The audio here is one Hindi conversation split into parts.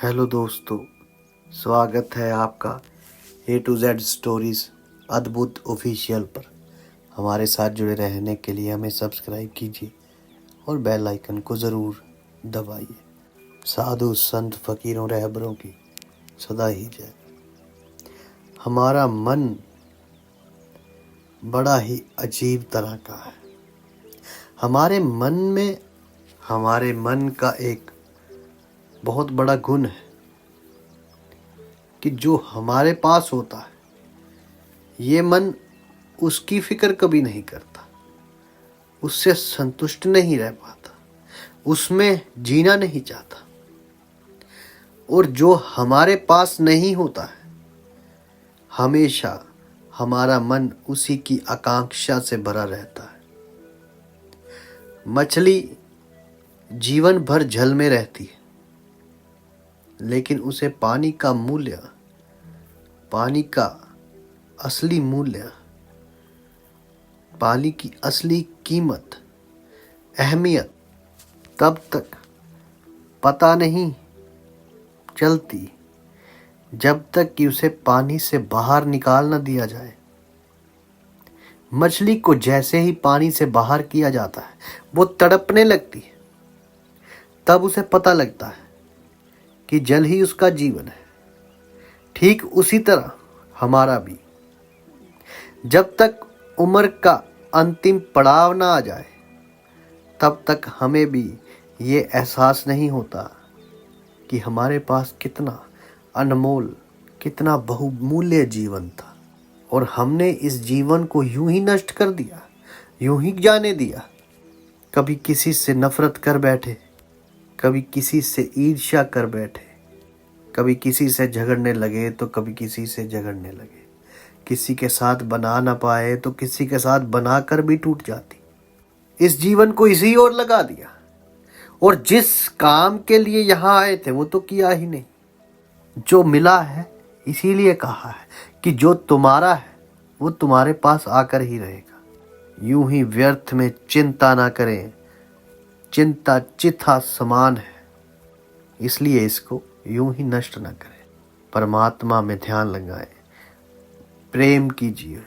हेलो दोस्तों, स्वागत है आपका A to Z स्टोरीज अद्भुत ऑफिशियल पर। हमारे साथ जुड़े रहने के लिए हमें सब्सक्राइब कीजिए और बेल आइकन को ज़रूर दबाइए। साधु संत फकीरों रहबरों की सदा ही जय। हमारा मन बड़ा ही अजीब तरह का है। हमारे मन का एक बहुत बड़ा गुण है कि जो हमारे पास होता है, ये मन उसकी फिक्र कभी नहीं करता, उससे संतुष्ट नहीं रह पाता, उसमें जीना नहीं चाहता। और जो हमारे पास नहीं होता है, हमेशा हमारा मन उसी की आकांक्षा से भरा रहता है। मछली जीवन भर जल में रहती है, लेकिन उसे पानी का असली मूल्य, पानी की असली कीमत, अहमियत तब तक पता नहीं चलती जब तक कि उसे पानी से बाहर निकाल न दिया जाए। मछली को जैसे ही पानी से बाहर किया जाता है, वो तड़पने लगती है। तब उसे पता लगता है कि जल ही उसका जीवन है। ठीक उसी तरह हमारा भी, जब तक उम्र का अंतिम पड़ाव ना आ जाए, तब तक हमें भी ये एहसास नहीं होता कि हमारे पास कितना अनमोल, कितना बहुमूल्य जीवन था और हमने इस जीवन को यूं ही नष्ट कर दिया, यूं ही जाने दिया। कभी किसी से नफरत कर बैठे, कभी किसी से ईर्ष्या कर बैठे, कभी किसी से झगड़ने लगे तो कभी किसी से झगड़ने लगे। किसी के साथ बना ना पाए तो किसी के साथ बनाकर भी टूट जाती। इस जीवन को इसी ओर लगा दिया और जिस काम के लिए यहाँ आए थे वो तो किया ही नहीं। जो मिला है इसीलिए कहा है कि जो तुम्हारा है वो तुम्हारे पास आकर ही रहेगा। यूं ही व्यर्थ में चिंता ना करें, चिंता चिथा समान है, इसलिए इसको यूं ही नष्ट न करें। परमात्मा में ध्यान लगाएं, प्रेम कीजिए,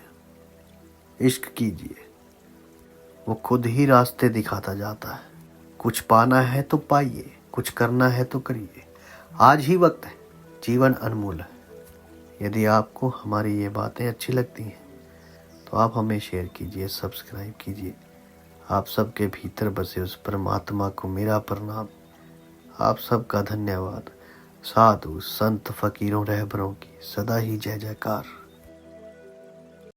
इश्क कीजिए, वो खुद ही रास्ते दिखाता जाता है। कुछ पाना है तो पाइए, कुछ करना है तो करिए। आज ही वक्त है, जीवन अनमोल है। यदि आपको हमारी ये बातें अच्छी लगती हैं तो आप हमें शेयर कीजिए, सब्सक्राइब कीजिए। आप सबके भीतर बसे उस परमात्मा को मेरा प्रणाम। आप सबका धन्यवाद। साधु संत फकीरों रहबरों की सदा ही जय जयकार।